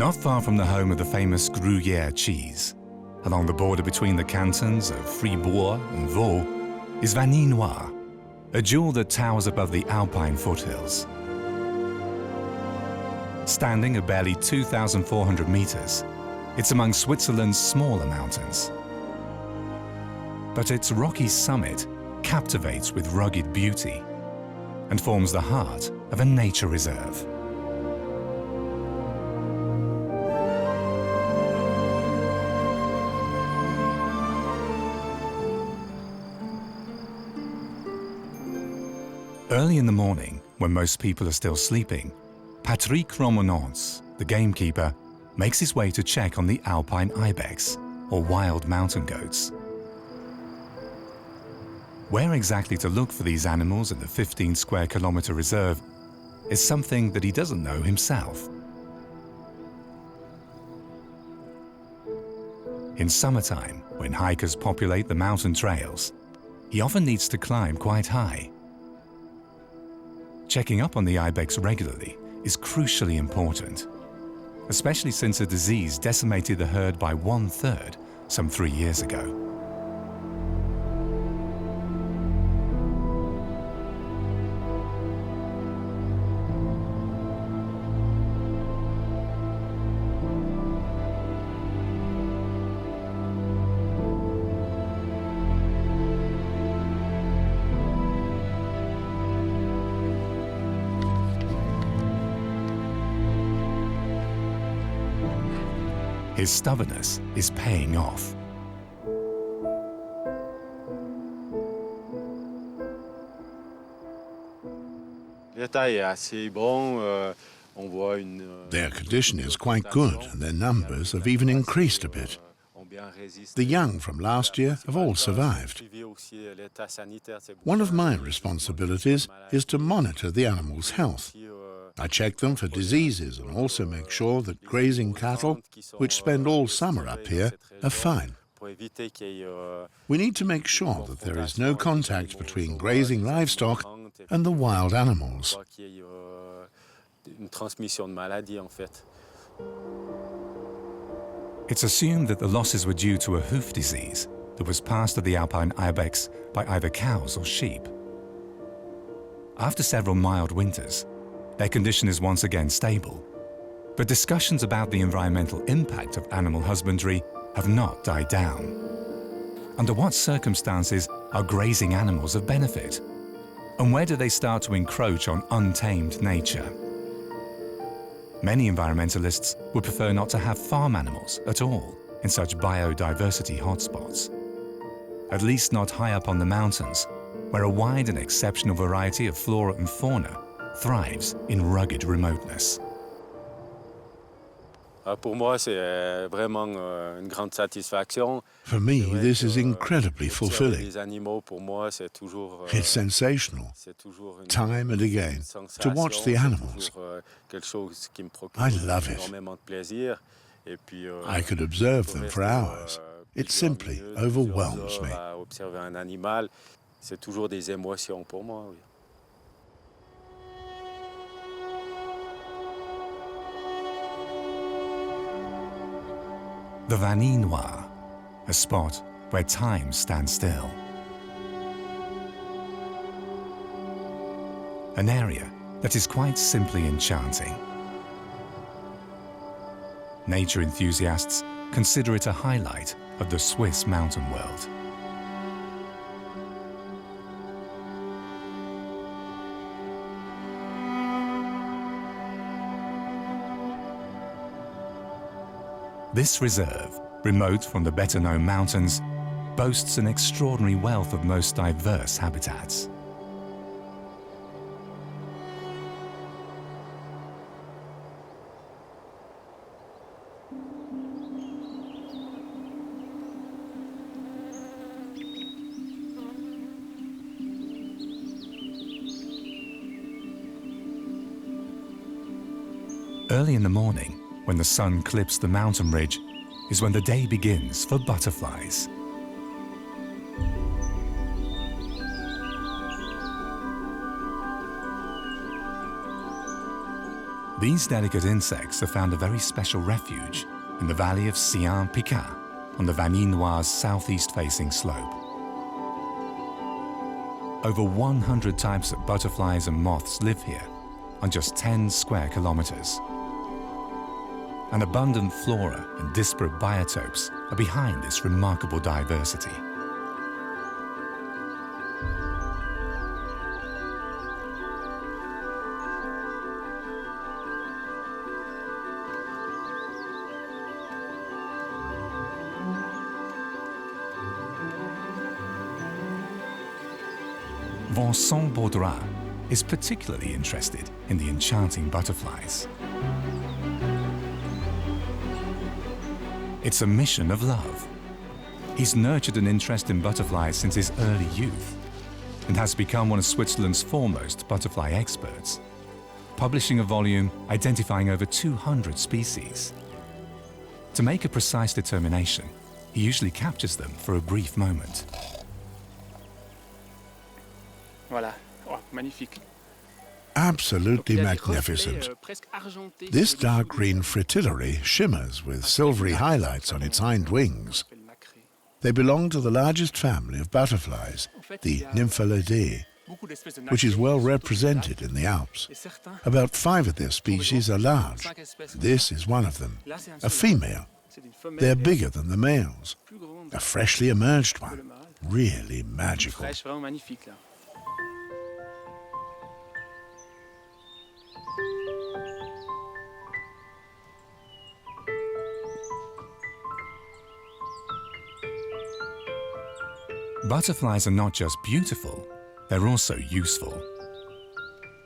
Not far from the home of the famous Gruyère cheese, along the border between the cantons of Fribourg and Vaud, is Vanille Noire, a jewel that towers above the Alpine foothills. Standing at barely 2,400 meters, it's among Switzerland's smaller mountains. But its rocky summit captivates with rugged beauty and forms the heart of a nature reserve. Early in the morning, when most people are still sleeping, Patrick Romanence, the gamekeeper, makes his way to check on the Alpine ibex, or wild mountain goats. Where exactly to look for these animals in the 15 square kilometer reserve is something that he doesn't know himself. In summertime, when hikers populate the mountain trails, he often needs to climb quite high. Checking up on the ibex regularly is crucially important, especially since a disease decimated the herd by 1/3 some 3 years ago. His stubbornness is paying off. Their condition is quite good, and their numbers have even increased a bit. The young from last year have all survived. One of my responsibilities is to monitor the animals' health. I check them for diseases and also make sure that grazing cattle, which spend all summer up here, are fine. We need to make sure that there is no contact between grazing livestock and the wild animals. It's assumed that the losses were due to a hoof disease that was passed to the Alpine ibex by either cows or sheep. After several mild winters, their condition is once again stable, but discussions about the environmental impact of animal husbandry have not died down. Under what circumstances are grazing animals of benefit? And where do they start to encroach on untamed nature? Many environmentalists would prefer not to have farm animals at all in such biodiversity hotspots. At least not high up on the mountains, where a wide and exceptional variety of flora and fauna thrives in rugged remoteness. For me, this is incredibly fulfilling. It's sensational, time and again, to watch the animals. I love it. I could observe them for hours. It simply overwhelms me. The Vanille Noire, a spot where time stands still. An area that is quite simply enchanting. Nature enthusiasts consider it a highlight of the Swiss mountain world. This reserve, remote from the better-known mountains, boasts an extraordinary wealth of most diverse habitats. Early in the morning, when the sun clips the mountain ridge, is when the day begins for butterflies. These delicate insects have found a very special refuge in the valley of Sillars-Picard on the Vanille Noire's southeast-facing slope. Over 100 types of butterflies and moths live here on just 10 square kilometers. An abundant flora and disparate biotopes are behind this remarkable diversity. Vincent Baudrat is particularly interested in the enchanting butterflies. It's a mission of love. He's nurtured an interest in butterflies since his early youth and has become one of Switzerland's foremost butterfly experts, publishing a volume identifying over 200 species. To make a precise determination, he usually captures them for a brief moment. Voilà, oh, magnifique. Absolutely magnificent. This dark green fritillary shimmers with silvery highlights on its hind wings. They belong to the largest family of butterflies, the Nymphalidae, which is well represented in the Alps. About 5 of their species are large. This is one of them, a female. They're bigger than the males. A freshly emerged one, really magical. Butterflies are not just beautiful, they're also useful.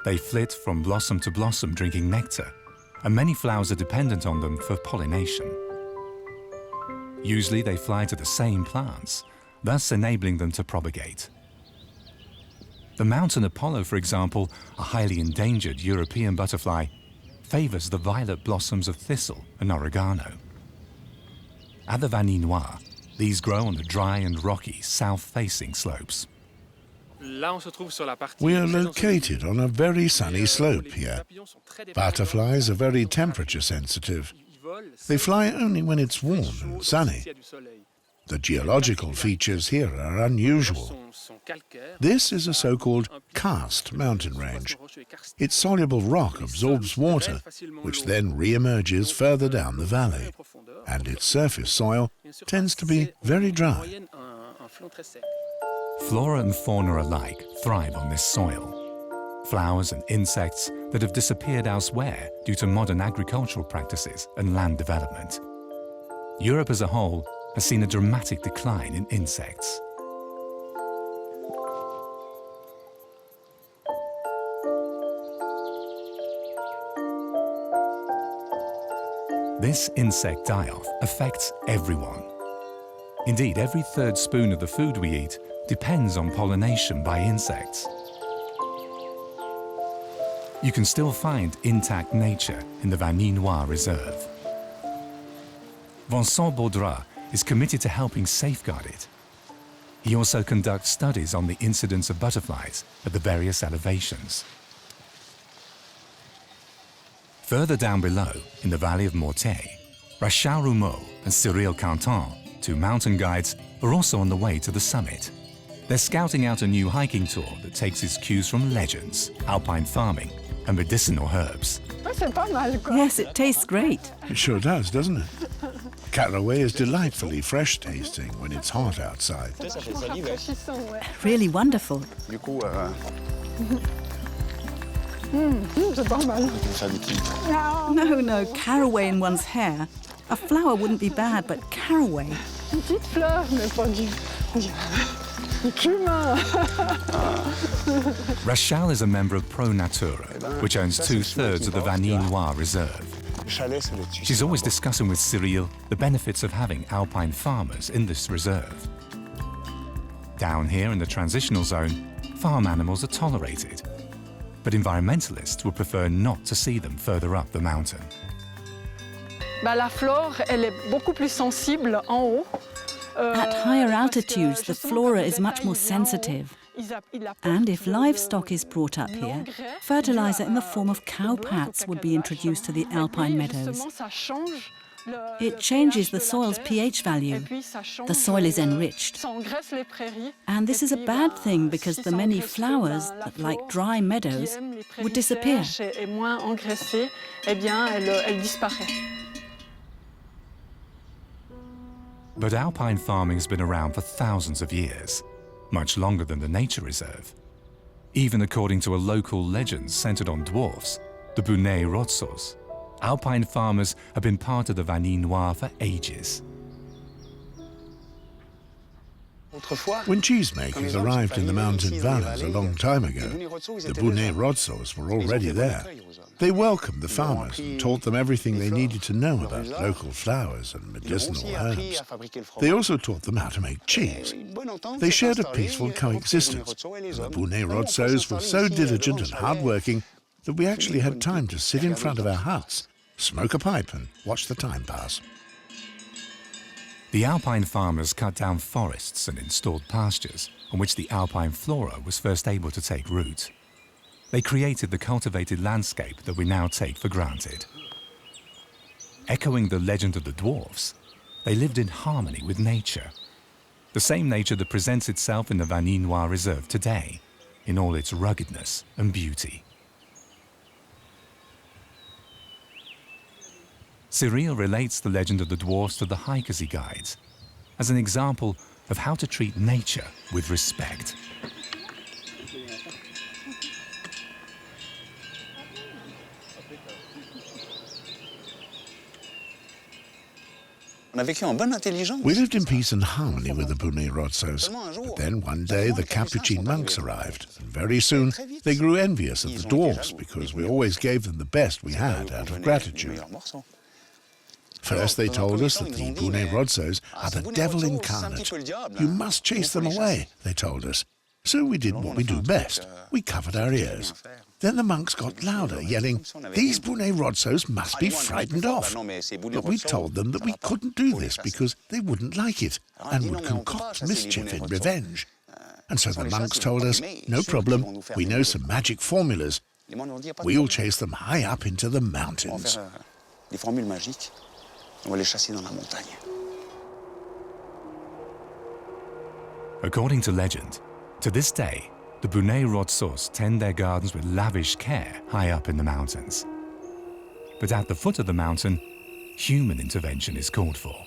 They flit from blossom to blossom drinking nectar, and many flowers are dependent on them for pollination. Usually they fly to the same plants, thus enabling them to propagate. The mountain Apollo, for example, a highly endangered European butterfly, favors the violet blossoms of thistle and oregano. At the Vanille Noire, these grow on the dry and rocky south-facing slopes. We are located on a very sunny slope here. Butterflies are very temperature sensitive. They fly only when it's warm and sunny. The geological features here are unusual. This is a so-called karst mountain range. Its soluble rock absorbs water, which then re-emerges further down the valley, and its surface soil tends to be very dry. Flora and fauna alike thrive on this soil. Flowers and insects that have disappeared elsewhere due to modern agricultural practices and land development. Europe as a whole has seen a dramatic decline in insects. This insect die-off affects everyone. Indeed, every third spoon of the food we eat depends on pollination by insects. You can still find intact nature in the Vanille Noire Reserve. Vincent Baudrat is committed to helping safeguard it. He also conducts studies on the incidence of butterflies at the various elevations. Further down below, in the valley of Mortaix, Rachel Roumeau and Cyril Quentin, 2 mountain guides, are also on the way to the summit. They're scouting out a new hiking tour that takes its cues from legends, alpine farming, and medicinal herbs. Yes, it tastes great. It sure does, doesn't it? Caraway is delightfully fresh tasting when it's hot outside. Really wonderful. No, caraway in one's hair. A flower wouldn't be bad, but caraway. Rachel is a member of Pro Natura, which owns 2/3 of the Vanille Noire Reserve. She's always discussing with Cyril the benefits of having alpine farmers in this reserve. Down here in the transitional zone, farm animals are tolerated, but environmentalists would prefer not to see them further up the mountain. La flore, elle est beaucoup plus sensible en haut. At higher altitudes, the flora is much more sensitive. And if livestock is brought up here, fertilizer in the form of cow pats would be introduced to the alpine meadows. It changes the soil's pH value. The soil is enriched. And this is a bad thing because the many flowers that, like dry meadows, would disappear. But alpine farming has been around for thousands of years, much longer than the nature reserve. Even according to a local legend centered on dwarfs, the Bounet Rothsos, alpine farmers have been part of the Vanille Noire for ages. When cheesemakers arrived in the mountain valleys a long time ago, the Bounet Rothsos were already there. They welcomed the farmers and taught them everything they needed to know about local flowers and medicinal herbs. They also taught them how to make cheese. They shared a peaceful coexistence, and the Bounet Rothsos were so diligent and hardworking that we actually had time to sit in front of our huts, smoke a pipe and watch the time pass. The alpine farmers cut down forests and installed pastures on which the alpine flora was first able to take root. They created the cultivated landscape that we now take for granted. Echoing the legend of the dwarfs, they lived in harmony with nature. The same nature that presents itself in the Vanille Noire Reserve today, in all its ruggedness and beauty. Cyril relates the legend of the dwarfs to the hikers he guides as an example of how to treat nature with respect. We lived in peace and harmony with the Bounet Rothsos, but then one day the Capuchin monks arrived, and very soon they grew envious of the dwarfs because we always gave them the best we had out of gratitude. First they told us that the Bounet Rothsos are the devil incarnate. You must chase them away, they told us. So we did what we do best. We covered our ears. Then the monks got louder, yelling, "These Bounet Rothsos must be frightened off." But we told them that we couldn't do this because they wouldn't like it and would concoct mischief in revenge. And so the monks told us, "No problem, we know some magic formulas. We'll chase them high up into the mountains." According to legend, to this day, the Bounet Rothsos tend their gardens with lavish care high up in the mountains. But at the foot of the mountain, human intervention is called for.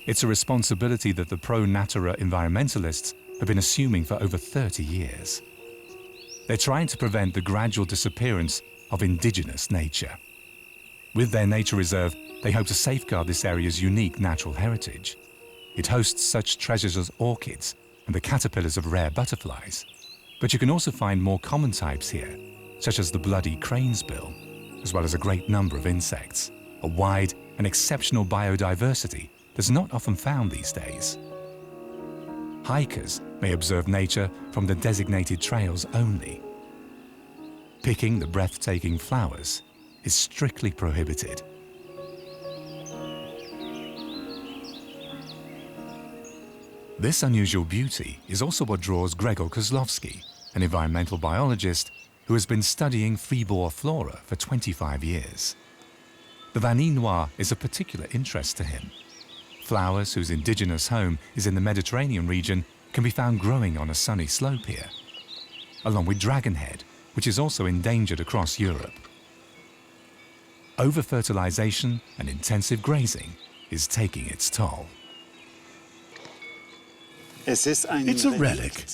It's a responsibility that the pro-natura environmentalists have been assuming for over 30 years. They're trying to prevent the gradual disappearance of indigenous nature. With their nature reserve, they hope to safeguard this area's unique natural heritage. It hosts such treasures as orchids and the caterpillars of rare butterflies. But you can also find more common types here, such as the bloody crane's bill, as well as a great number of insects, a wide and exceptional biodiversity that's not often found these days. Hikers may observe nature from the designated trails only. Picking the breathtaking flowers is strictly prohibited. This unusual beauty is also what draws Gregor Kozlowski, an environmental biologist who has been studying freeboard flora for 25 years. The Vanille Noire is of particular interest to him. Flowers whose indigenous home is in the Mediterranean region can be found growing on a sunny slope here, along with dragonhead, which is also endangered across Europe. Over-fertilization and intensive grazing is taking its toll. It's a relic,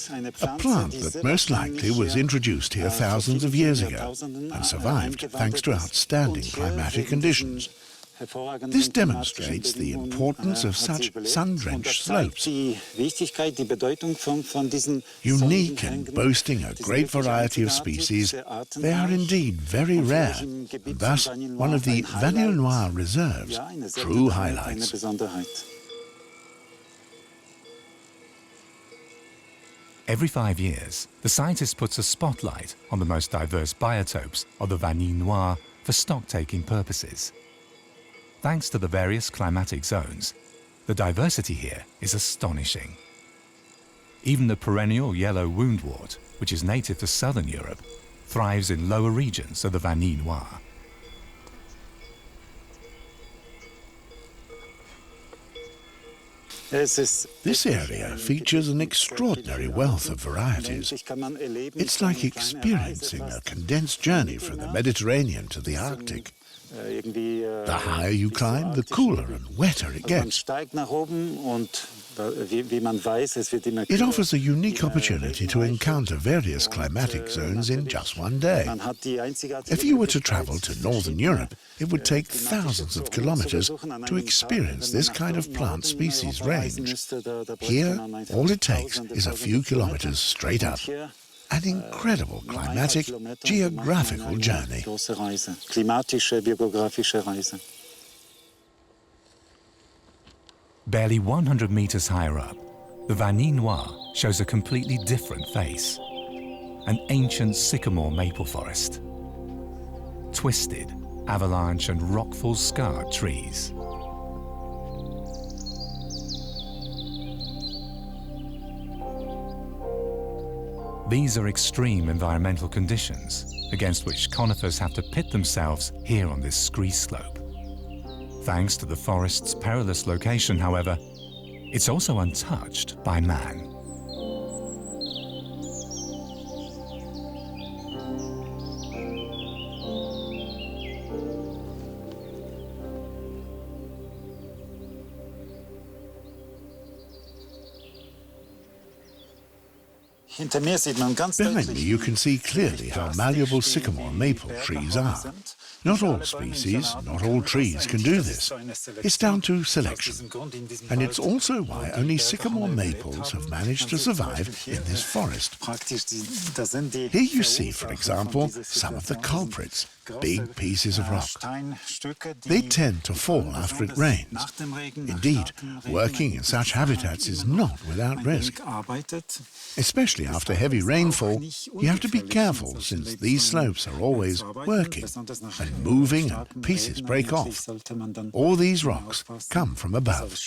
a plant that most likely was introduced here thousands of years ago and survived thanks to outstanding climatic conditions. This demonstrates the importance of such sun-drenched slopes. Unique and boasting a great variety of species, they are indeed very rare, and thus one of the Vanille Noire Reserve's true highlights. Every 5 years, the scientist puts a spotlight on the most diverse biotopes of the Vanille Noire for stock-taking purposes. Thanks to the various climatic zones, the diversity here is astonishing. Even the perennial yellow woundwort, which is native to southern Europe, thrives in lower regions of the Vanille Noire. This area features an extraordinary wealth of varieties. It's like experiencing a condensed journey from the Mediterranean to the Arctic. The higher you climb, the cooler and wetter it gets. It offers a unique opportunity to encounter various climatic zones in just one day. If you were to travel to Northern Europe, it would take thousands of kilometers to experience this kind of plant species range. Here, all it takes is a few kilometers straight up. An incredible climatic, geographical journey. Barely 100 meters higher up, the Vanille Noire shows a completely different face. An ancient sycamore maple forest. Twisted, avalanche and rockfall scarred trees. These are extreme environmental conditions against which conifers have to pit themselves here on this scree slope. Thanks to the forest's perilous location, however, it's also untouched by man. Behind me, you can see clearly how malleable sycamore and maple trees are. Not all species, not all trees can do this. It's down to selection. And it's also why only sycamore maples have managed to survive in this forest. Here you see, for example, some of the culprits, big pieces of rock. They tend to fall after it rains. Indeed, working in such habitats is not without risk. Especially after heavy rainfall, you have to be careful since these slopes are always working and moving and pieces break off. All these rocks come from above.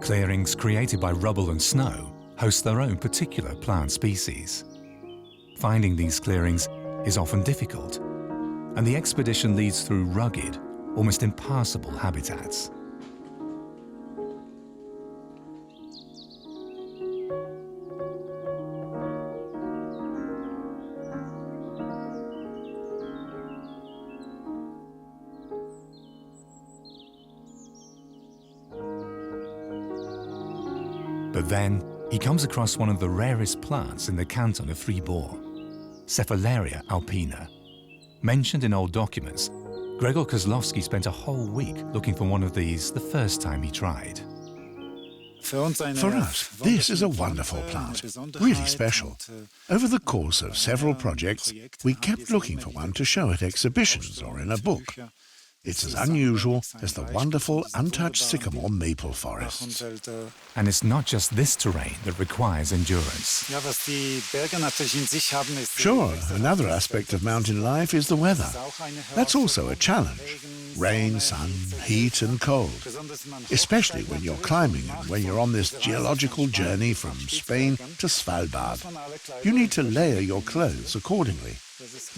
Clearings created by rubble and snow host their own particular plant species. Finding these clearings is often difficult, and the expedition leads through rugged, almost impassable habitats. But then he comes across one of the rarest plants in the canton of Fribourg, Cephalaria alpina. Mentioned in old documents, Gregor Kozlowski spent a whole week looking for one of these the first time he tried. For us, this is a wonderful plant, really special. Over the course of several projects, we kept looking for one to show at exhibitions or in a book. It's as unusual as the wonderful untouched sycamore maple forests. And it's not just this terrain that requires endurance. Sure, another aspect of mountain life is the weather. That's also a challenge. Rain, sun, heat and cold. Especially when you're climbing and when you're on this geological journey from Spain to Svalbard. You need to layer your clothes accordingly.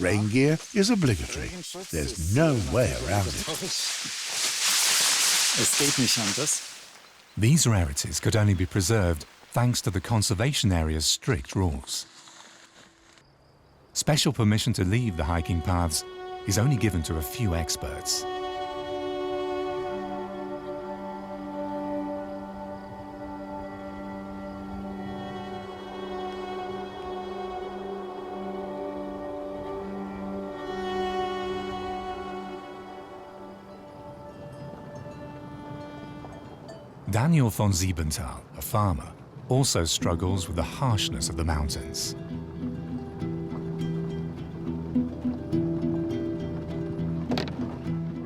Rain gear is obligatory. There's no way around it. These rarities could only be preserved thanks to the conservation area's strict rules. Special permission to leave the hiking paths is only given to a few experts. Daniel von Siebenthal, a farmer, also struggles with the harshness of the mountains.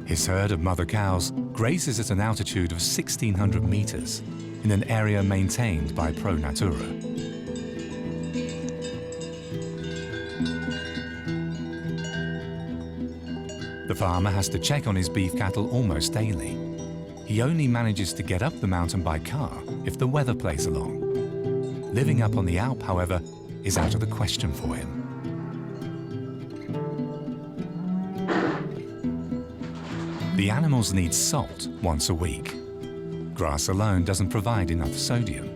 His herd of mother cows grazes at an altitude of 1,600 meters in an area maintained by Pro Natura. The farmer has to check on his beef cattle almost daily. He only manages to get up the mountain by car if the weather plays along. Living up on the Alp, however, is out of the question for him. The animals need salt once a week. Grass alone doesn't provide enough sodium.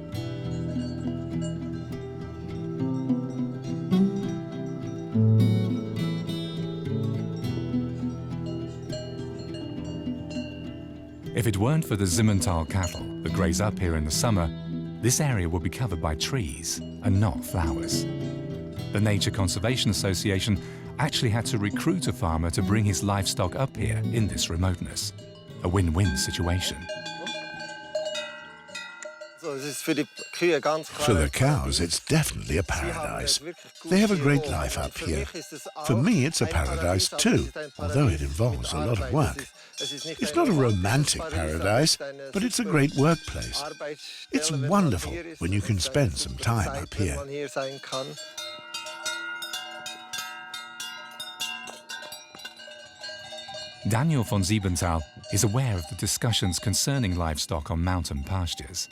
If it weren't for the Simmental cattle that graze up here in the summer, this area would be covered by trees and not flowers. The Nature Conservation Association actually had to recruit a farmer to bring his livestock up here in this remoteness. A win-win situation. For the cows, it's definitely a paradise. They have a great life up here. For me, it's a paradise too, although it involves a lot of work. It's not a romantic paradise, but it's a great workplace. It's wonderful when you can spend some time up here. Daniel von Siebenthal is aware of the discussions concerning livestock on mountain pastures.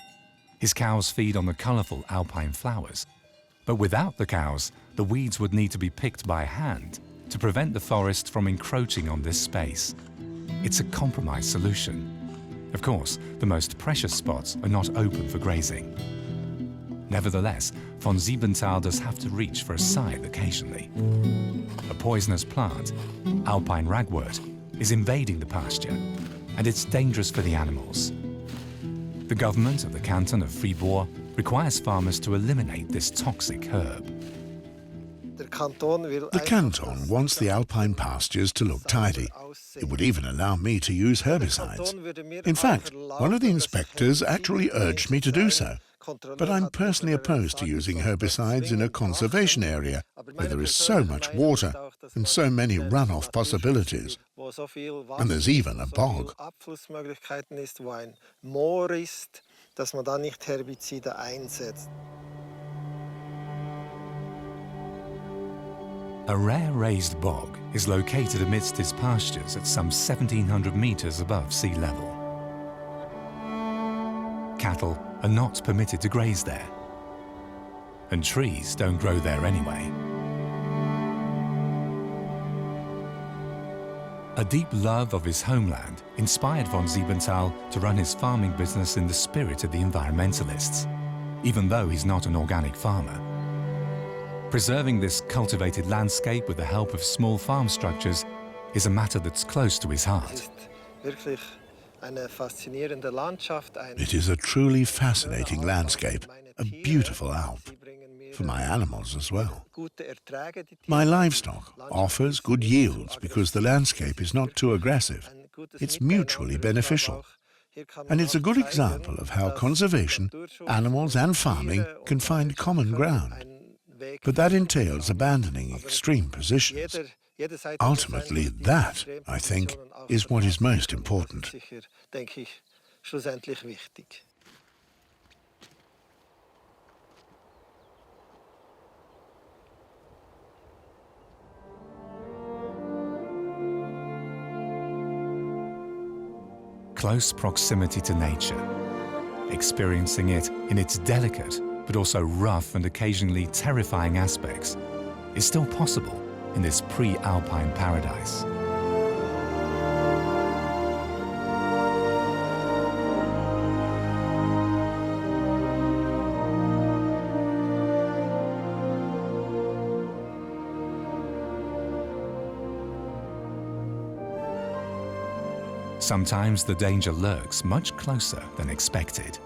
His cows feed on the colourful alpine flowers. But without the cows, the weeds would need to be picked by hand to prevent the forest from encroaching on this space. It's a compromise solution. Of course, the most precious spots are not open for grazing. Nevertheless, von Siebenthal does have to reach for a scythe occasionally. A poisonous plant, alpine ragwort, is invading the pasture, and it's dangerous for the animals. The government of the canton of Fribourg requires farmers to eliminate this toxic herb. The canton wants the alpine pastures to look tidy. It would even allow me to use herbicides. In fact, one of the inspectors actually urged me to do so. But I'm personally opposed to using herbicides in a conservation area where there is so much water and so many runoff possibilities. And there's even a bog. A rare raised bog is located amidst his pastures at some 1,700 meters above sea level. Cattle are not permitted to graze there, and trees don't grow there anyway. A deep love of his homeland inspired von Siebenthal to run his farming business in the spirit of the environmentalists, even though he's not an organic farmer. Preserving this cultivated landscape with the help of small farm structures is a matter that's close to his heart. It is a truly fascinating landscape, a beautiful Alp, for my animals as well. My livestock offers good yields because the landscape is not too aggressive. It's mutually beneficial. And it's a good example of how conservation, animals and farming can find common ground. But that entails abandoning extreme positions. Ultimately, that, I think, is what is most important. Close proximity to nature, experiencing it in its delicate but also rough and occasionally terrifying aspects, is still possible in this pre-alpine paradise. Sometimes the danger lurks much closer than expected.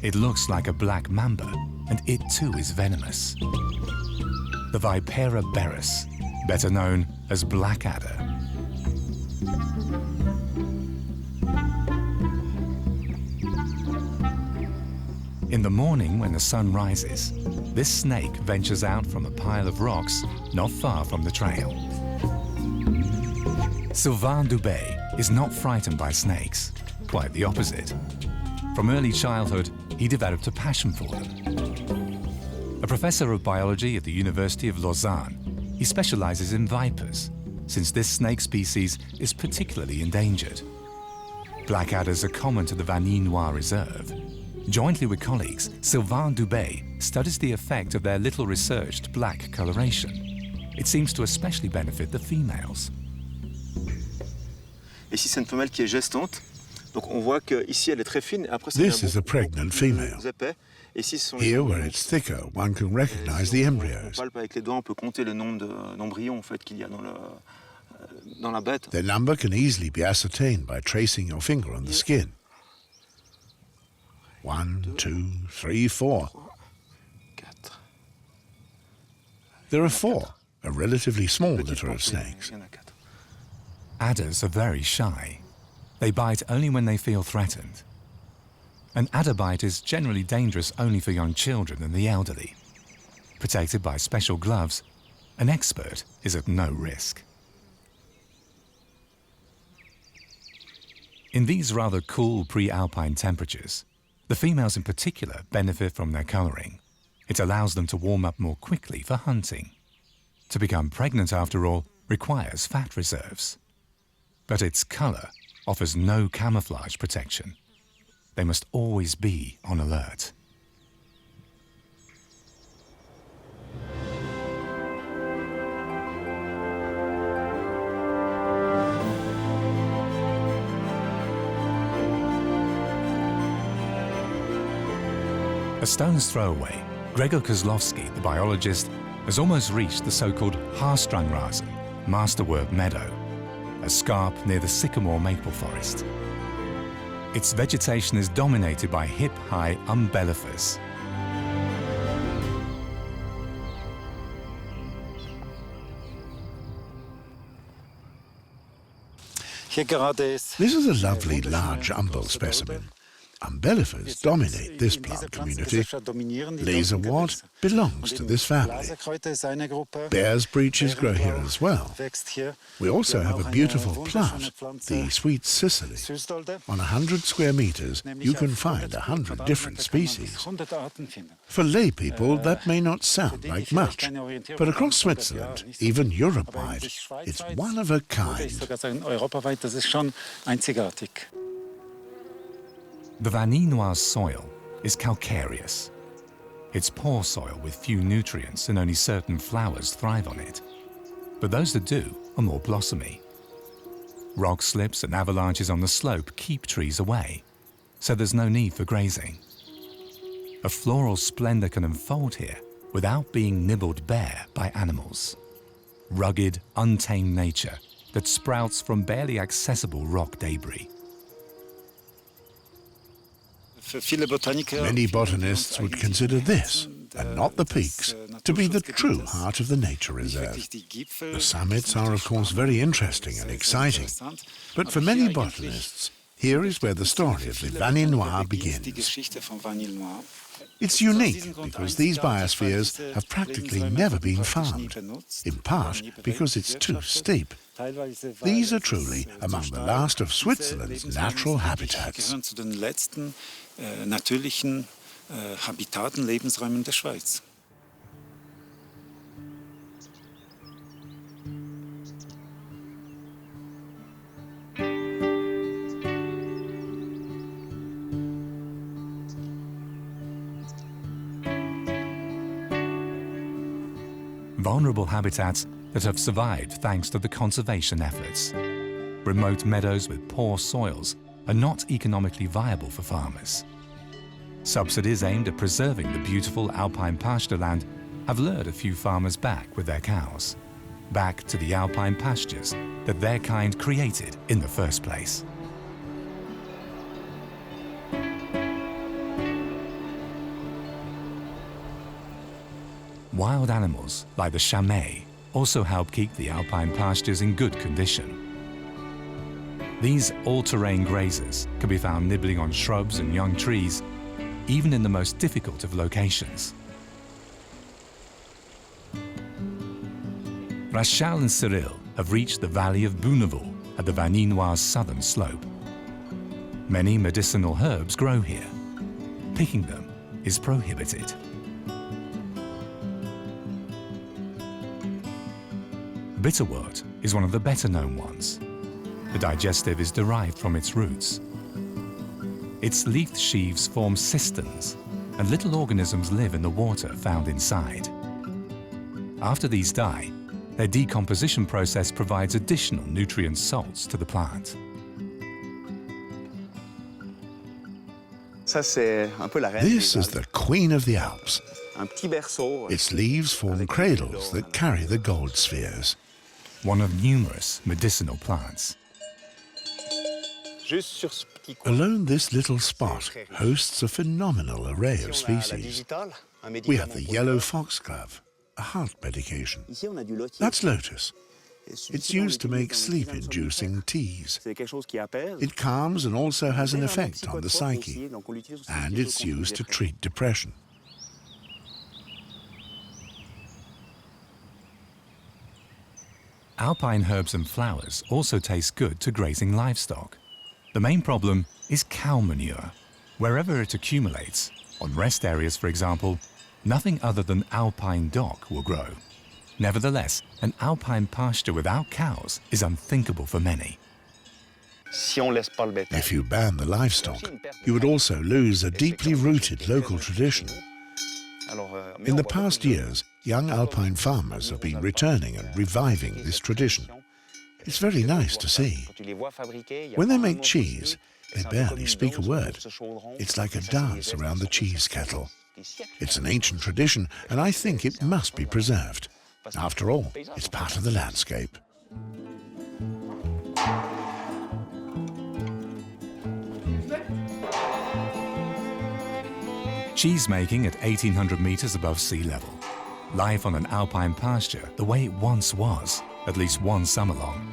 It looks like a black mamba, and it too is venomous. The Vipera berus, better known as blackadder. In the morning, when the sun rises, this snake ventures out from a pile of rocks not far from the trail. Sylvain Dubé is not frightened by snakes, quite the opposite. From early childhood, he developed a passion for them. A professor of biology at the University of Lausanne, he specializes in vipers, since this snake species is particularly endangered. Blackadders are common to the Vanille-Noir Reserve. Jointly with colleagues, Sylvain Dubé studies the effect of their little researched black coloration. It seems to especially benefit the females. Ici, c'est une femelle qui est gestante. Donc on voit qu'ici, elle est très fine. Après, This is a pregnant female. Ici, ce sont Here, where it's thicker, one can recognize the on embryos. palpe avec les doigts, on peut compter le nombre d'embryons en fait, qu'il y a dans la bête. Their number can easily be ascertained by tracing your finger on the skin. 1, 2, 3, 4. 4. There are 4, a relatively small litter of snakes. Il y en a 4. Adders are very shy. They bite only when they feel threatened. An adder bite is generally dangerous only for young children and the elderly. Protected by special gloves, an expert is at no risk. In these rather cool pre-alpine temperatures, the females in particular benefit from their coloring. It allows them to warm up more quickly for hunting. To become pregnant, after all, requires fat reserves. But its color offers no camouflage protection. They must always be on alert. A stone's throw away, Gregor Kozlowski, the biologist, has almost reached the so-called Haarstrangrazon, masterwork meadow, a scarp near the sycamore maple forest. Its vegetation is dominated by hip-high umbellifers. This is a lovely large umbel specimen. Umbellifers dominate this plant community. Laserwort belongs to this family. Bear's breeches grow here as well. We also have a beautiful plant, the sweet Sicily. On 100 square meters, you can find 100 different species. For lay people, that may not sound like much, but across Switzerland, even Europe-wide, it's one of a kind. The Vanille-Noir soil is calcareous. It's poor soil with few nutrients and only certain flowers thrive on it. But those that do are more blossomy. Rock slips and avalanches on the slope keep trees away, so there's no need for grazing. A floral splendor can unfold here without being nibbled bare by animals. Rugged, untamed nature that sprouts from barely accessible rock debris. Many botanists would consider this, and not the peaks, to be the true heart of the nature reserve. The summits are, of course, very interesting and exciting, but for many botanists, here is where the story of the Vanille-Noir begins. It's unique because these biospheres have practically never been farmed, in part because it's too steep. These are truly among the last of Switzerland's natural habitats. Natürlichen Habitaten, Lebensräumen der Schweiz. Vulnerable habitats that have survived thanks to the conservation efforts. Remote meadows with poor soils are not economically viable for farmers. Subsidies aimed at preserving the beautiful alpine pasture land have lured a few farmers back with their cows, back to the alpine pastures that their kind created in the first place. Wild animals like the chamois also help keep the alpine pastures in good condition. These all-terrain grazers can be found nibbling on shrubs and young trees even in the most difficult of locations. Rachel and Cyril have reached the valley of Bouneville at the Vaninoise southern slope. Many medicinal herbs grow here. Picking them is prohibited. Bitterwort is one of the better-known ones. The digestive is derived from its roots. Its leaf sheaves form cisterns, and little organisms live in the water found inside. After these die, their decomposition process provides additional nutrient salts to the plant. This is the Queen of the Alps. Its leaves form cradles that carry the gold spheres. One of numerous medicinal plants. Alone this little spot hosts a phenomenal array of species. We have the yellow foxglove, a heart medication. That's lotus. It's used to make sleep-inducing teas. It calms and also has an effect on the psyche, and it's used to treat depression. Alpine herbs and flowers also taste good to grazing livestock. The main problem is cow manure. Wherever it accumulates, on rest areas for example, nothing other than alpine dock will grow. Nevertheless, an alpine pasture without cows is unthinkable for many. If you ban the livestock, you would also lose a deeply rooted local tradition. In the past years, young alpine farmers have been returning and reviving this tradition. It's very nice to see. When they make cheese, they barely speak a word. It's like a dance around the cheese kettle. It's an ancient tradition, and I think it must be preserved. After all, it's part of the landscape. Cheese making at 1800 meters above sea level. Life on an alpine pasture the way it once was, at least one summer long.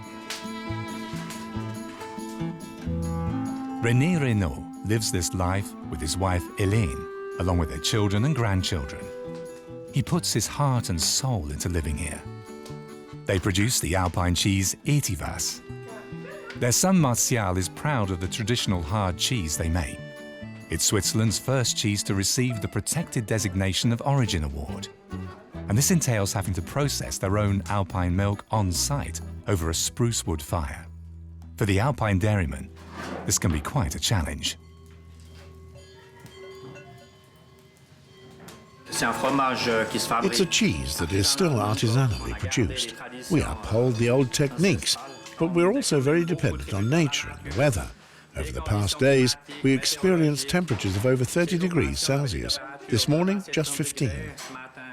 René Reynaud lives this life with his wife Hélène, along with their children and grandchildren. He puts his heart and soul into living here. They produce the alpine cheese Étivas. Their son Martial is proud of the traditional hard cheese they make. It's Switzerland's first cheese to receive the Protected Designation of Origin award. And this entails having to process their own alpine milk on site over a spruce wood fire. For the alpine dairyman, this can be quite a challenge. It's a cheese that is still artisanally produced. We uphold the old techniques, but we're also very dependent on nature and the weather. Over the past days, we experienced temperatures of over 30 degrees Celsius. This morning, just 15.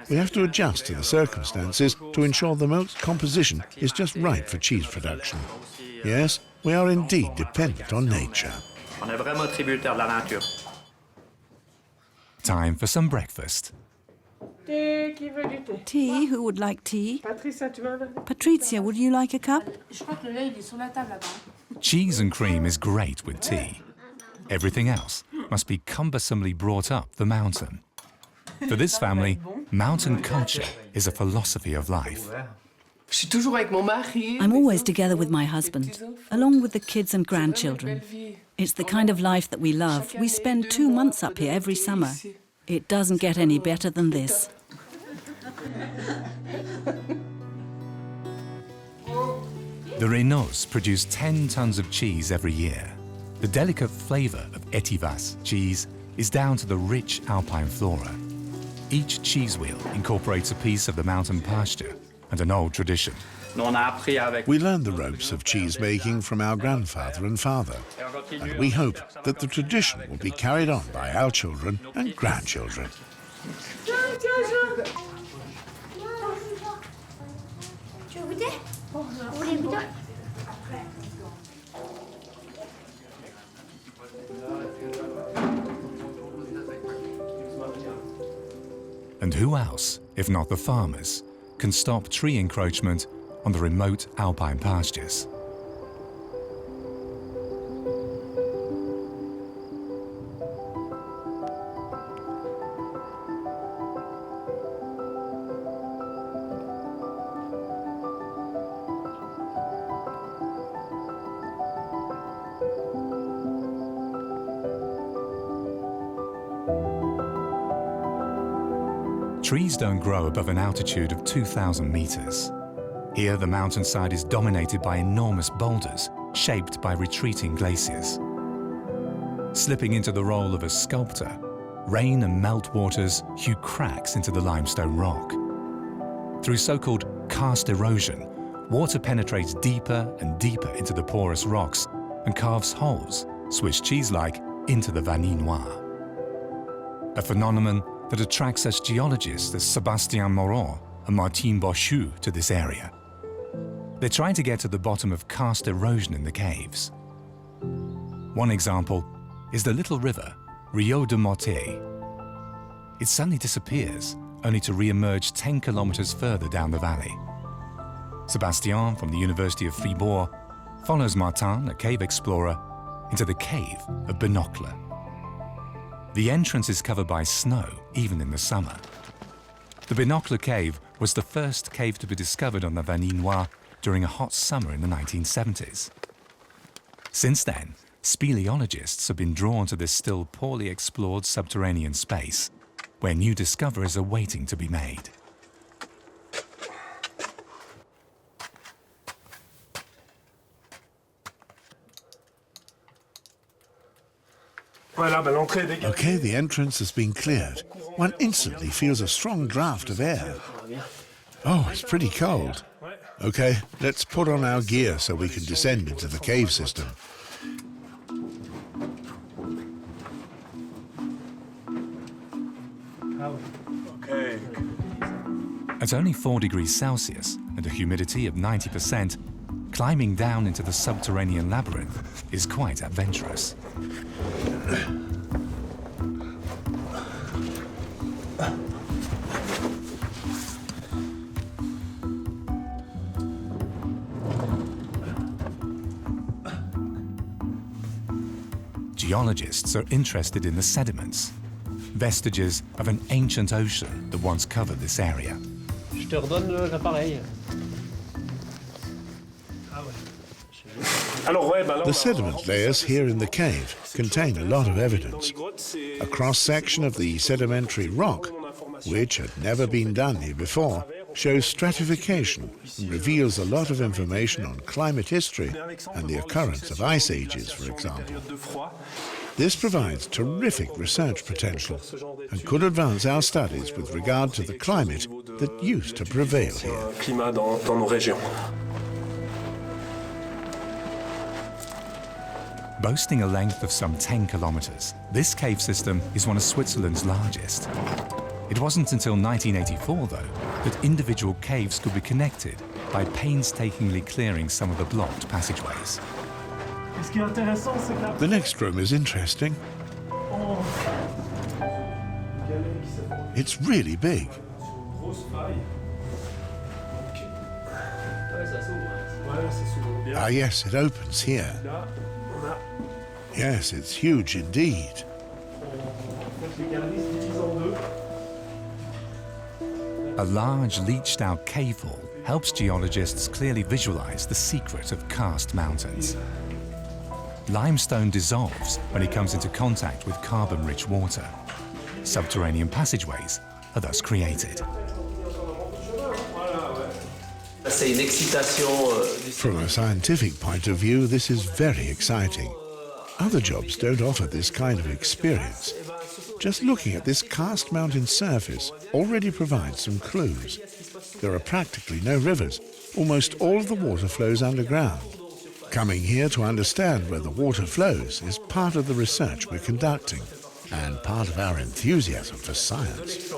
We have to adjust to the circumstances to ensure the milk's composition is just right for cheese production. Yes, we are indeed dependent on nature. Time for some breakfast. Tea? Who would like tea? Patricia, would you like a cup? Cheese and cream is great with tea. Everything else must be cumbersomely brought up the mountain. For this family, mountain culture is a philosophy of life. I'm always together with my husband, along with the kids and grandchildren. It's the kind of life that we love. We spend 2 months up here every summer. It doesn't get any better than this. The Reynauds produce 10 tons of cheese every year. The delicate flavour of Étivas cheese is down to the rich alpine flora. Each cheese wheel incorporates a piece of the mountain pasture and an old tradition. We learned the ropes of cheese making from our grandfather and father, and we hope that the tradition will be carried on by our children and grandchildren. And who else, if not the farmers, can stop tree encroachment on the remote alpine pastures? Trees don't grow above an altitude of 2,000 meters. Here, the mountainside is dominated by enormous boulders shaped by retreating glaciers. Slipping into the role of a sculptor, rain and meltwaters hew cracks into the limestone rock. Through so-called karst erosion, water penetrates deeper and deeper into the porous rocks and carves holes, Swiss cheese-like, into the vanille noire. A phenomenon that attracts such geologists as Sébastien Moreau and Martine Boschue to this area. They're trying to get to the bottom of karst erosion in the caves. One example is the little river, Rio de Mortier. It suddenly disappears, only to re-emerge 10 kilometers further down the valley. Sébastien from the University of Fribourg follows Martin, a cave explorer, into the cave of Binocle. The entrance is covered by snow, even in the summer. The Binocle cave was the first cave to be discovered on the Vanille Noire during a hot summer in the 1970s. Since then, speleologists have been drawn to this still poorly explored subterranean space, where new discoveries are waiting to be made. Okay, the entrance has been cleared. One instantly feels a strong draft of air. Oh, it's pretty cold. Okay, let's put on our gear so we can descend into the cave system. At only 4 degrees Celsius and a humidity of 90%, climbing down into the subterranean labyrinth is quite adventurous. Geologists are interested in the sediments, vestiges of an ancient ocean that once covered this area. Je te redonne l'appareil. The sediment layers here in the cave contain a lot of evidence. A cross-section of the sedimentary rock, which had never been done here before, shows stratification and reveals a lot of information on climate history and the occurrence of ice ages, for example. This provides terrific research potential and could advance our studies with regard to the climate that used to prevail here. Boasting a length of some 10 kilometers, this cave system is one of Switzerland's largest. It wasn't until 1984, though, that individual caves could be connected by painstakingly clearing some of the blocked passageways. The next room is interesting. It's really big. Ah, yes, it opens here. Yes, it's huge indeed. A large leached-out cave hall helps geologists clearly visualize the secret of karst mountains. Limestone dissolves when it comes into contact with carbon-rich water. Subterranean passageways are thus created. From a scientific point of view, this is very exciting. Other jobs don't offer this kind of experience. Just looking at this karst mountain surface already provides some clues. There are practically no rivers. Almost all of the water flows underground. Coming here to understand where the water flows is part of the research we're conducting and part of our enthusiasm for science.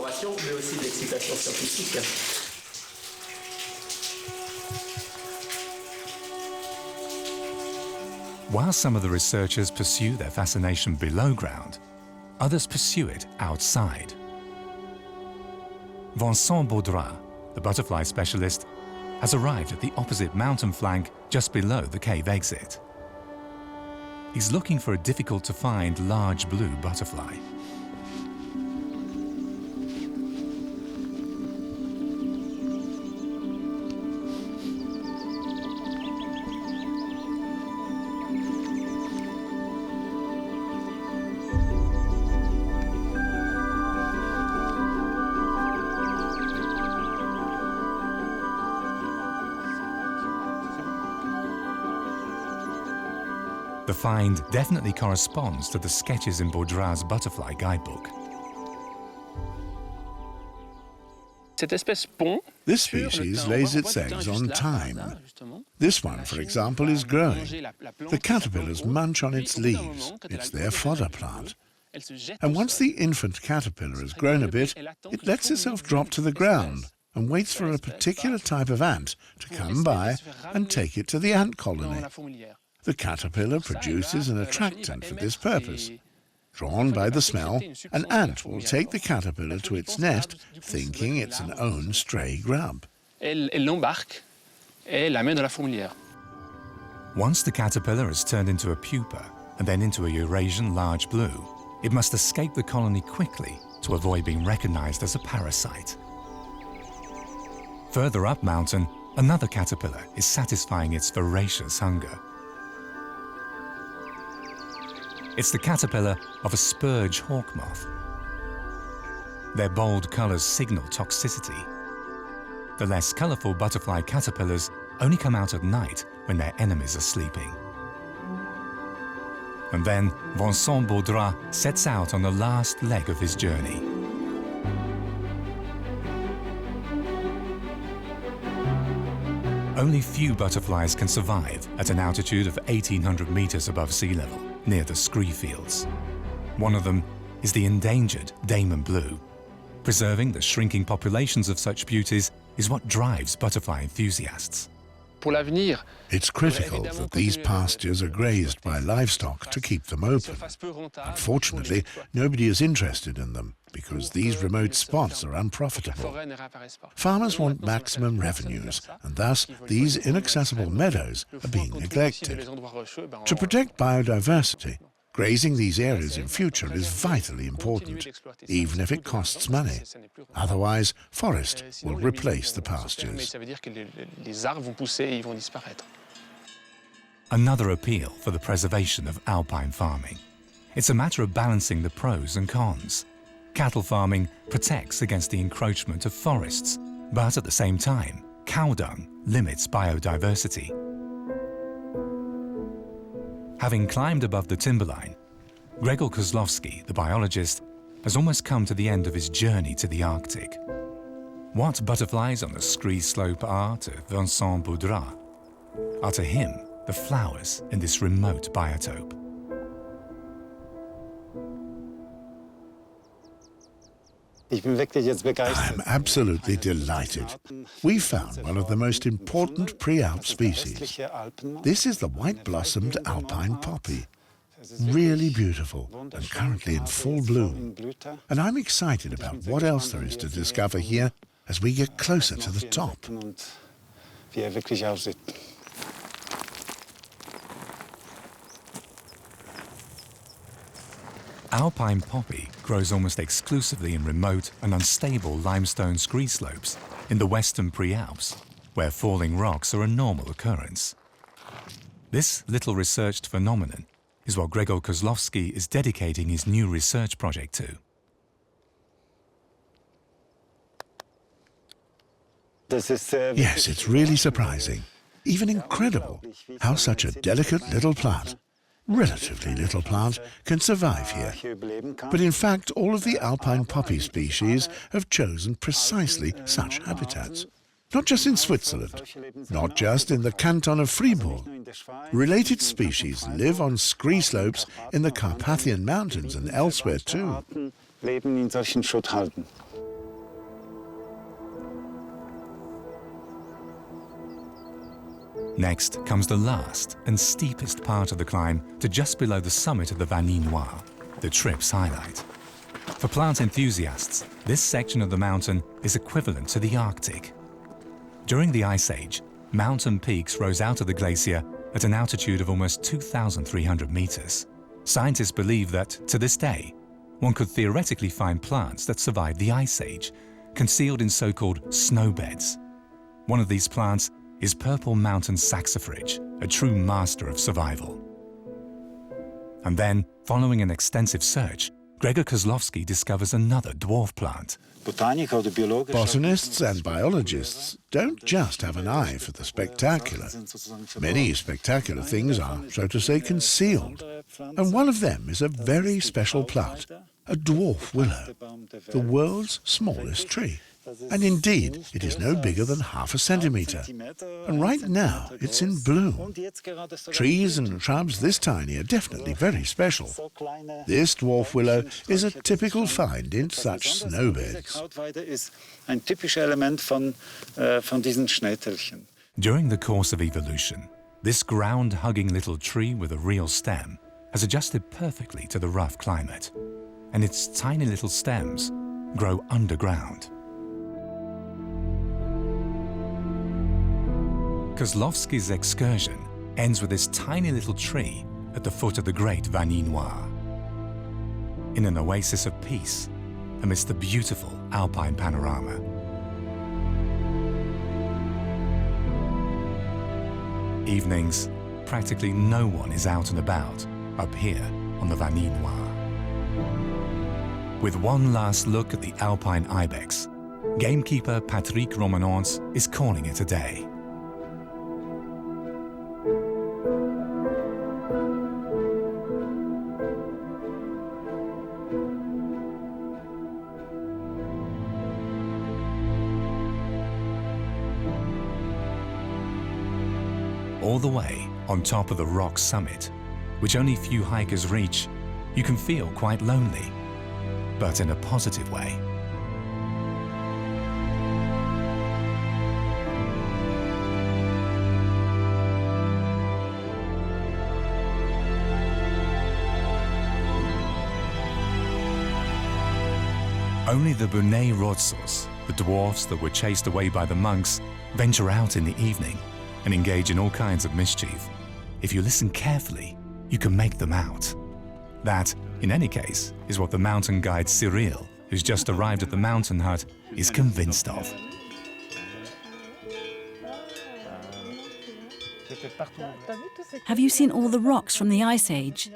While some of the researchers pursue their fascination below ground, others pursue it outside. Vincent Baudrat, the butterfly specialist, has arrived at the opposite mountain flank just below the cave exit. He's looking for a difficult-to-find large blue butterfly. The find definitely corresponds to the sketches in Baudra's butterfly guidebook. This species lays its eggs on thyme. This one, for example, is growing. The caterpillars munch on its leaves. It's their fodder plant. And once the infant caterpillar has grown a bit, it lets itself drop to the ground and waits for a particular type of ant to come by and take it to the ant colony. The caterpillar produces an attractant for this purpose. Drawn by the smell, an ant will take the caterpillar to its nest, thinking it's an own stray grub. Elle l'embarque et la met dans la fourmilière. Once the caterpillar has turned into a pupa and then into a Eurasian large blue, it must escape the colony quickly to avoid being recognized as a parasite. Further up mountain, another caterpillar is satisfying its voracious hunger. It's the caterpillar of a spurge hawk moth. Their bold colors signal toxicity. The less colorful butterfly caterpillars only come out at night when their enemies are sleeping. And then Vincent Baudra sets out on the last leg of his journey. Only few butterflies can survive at an altitude of 1,800 meters above sea level, near the scree fields. One of them is the endangered Daman blue. Preserving the shrinking populations of such beauties is what drives butterfly enthusiasts. It's critical that these pastures are grazed by livestock to keep them open. Unfortunately, nobody is interested in them because these remote spots are unprofitable. Farmers want maximum revenues, and thus these inaccessible meadows are being neglected. To protect biodiversity, grazing these areas in future is vitally important, even if it costs money. Otherwise, forest will replace the pastures. Another appeal for the preservation of alpine farming. It's a matter of balancing the pros and cons. Cattle farming protects against the encroachment of forests, but at the same time, cow dung limits biodiversity. Having climbed above the timberline, Gregor Kozlowski, the biologist, has almost come to the end of his journey to the Arctic. What butterflies on the scree slope are to Vincent Baudra are to him the flowers in this remote biotope. I'm absolutely delighted. We found one of the most important pre-alp species. This is the white-blossomed alpine poppy. Really beautiful and currently in full bloom. And I'm excited about what else there is to discover here as we get closer to the top. Alpine poppy grows almost exclusively in remote and unstable limestone scree slopes in the western Prealps, where falling rocks are a normal occurrence. This little researched phenomenon is what Gregor Kozlowski is dedicating his new research project to. Yes, it's really surprising, even incredible, how such a delicate little plant, relatively little plant, can survive here. But in fact, all of the alpine poppy species have chosen precisely such habitats. Not just in Switzerland, not just in the canton of Fribourg. Related species live on scree slopes in the Carpathian Mountains and elsewhere too. Next comes the last and steepest part of the climb to just below the summit of the Vanille Noire, the trip's highlight. For plant enthusiasts, this section of the mountain is equivalent to the Arctic. During the Ice Age, mountain peaks rose out of the glacier at an altitude of almost 2,300 meters. Scientists believe that, to this day, one could theoretically find plants that survived the Ice Age, concealed in so-called snowbeds. One of these plants is Purple Mountain Saxifrage, a true master of survival. And then, following an extensive search, Gregor Kozlowski discovers another dwarf plant. Botanists and biologists don't just have an eye for the spectacular. Many spectacular things are, so to say, concealed. And one of them is a very special plant, a dwarf willow, the world's smallest tree. And indeed, it is no bigger than half a centimetre. And right now, it's in bloom. Trees and shrubs this tiny are definitely very special. This dwarf willow is a typical find in such snowbeds. During the course of evolution, this ground-hugging little tree with a real stem has adjusted perfectly to the rough climate, and its tiny little stems grow underground. Kozlowski's excursion ends with this tiny little tree at the foot of the Great Vanille Noire, in an oasis of peace amidst the beautiful alpine panorama. Evenings, practically no one is out and about up here on the Vanille Noire. With one last look at the alpine ibex, gamekeeper Patrick Romanons is calling it a day. All the way on top of the rock summit, which only few hikers reach, you can feel quite lonely, but in a positive way. Only the Bune Rodzos, the dwarfs that were chased away by the monks, venture out in the evening and engage in all kinds of mischief. If you listen carefully, you can make them out. That, in any case, is what the mountain guide Cyril, who's just arrived at the mountain hut, is convinced of. Have you seen all the rocks from the Ice Age?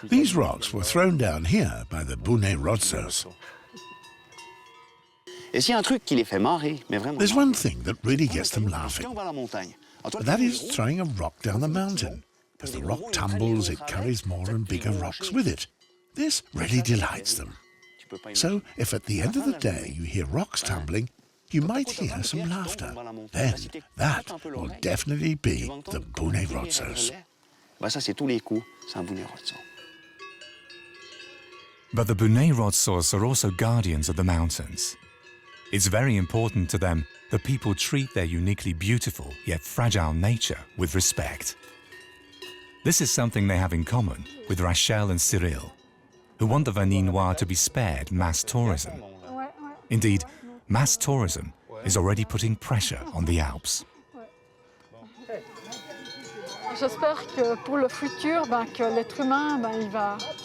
These rocks were thrown down here by the Bune Rodzos. There's one thing that really gets them laughing. That is throwing a rock down the mountain. As the rock tumbles, it carries more and bigger rocks with it. This really delights them. So, if at the end of the day you hear rocks tumbling, you might hear some laughter. Then, that will definitely be the Bune Rodzos. But the Bune Rodzos are also guardians of the mountains. It's very important to them that people treat their uniquely beautiful yet fragile nature with respect. This is something they have in common with Rachel and Cyril, who want the Vanille Noire to be spared mass tourism. Indeed, mass tourism is already putting pressure on the Alps.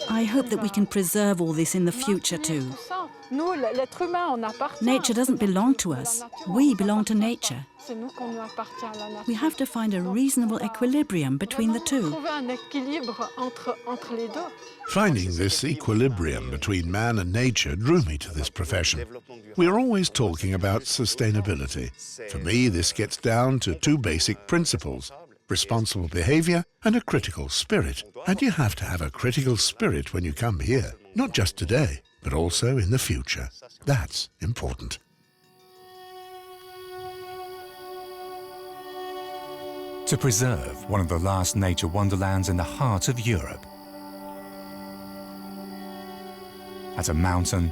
I hope that we can preserve all this in the future too. Nature doesn't belong to us. We belong to nature. We have to find a reasonable equilibrium between the two. Finding this equilibrium between man and nature drew me to this profession. We are always talking about sustainability. For me, this gets down to two basic principles: responsible behavior and a critical spirit. And you have to have a critical spirit when you come here, not just today, but also in the future. That's important. To preserve one of the last nature wonderlands in the heart of Europe, at a mountain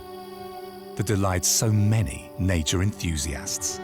that delights so many nature enthusiasts.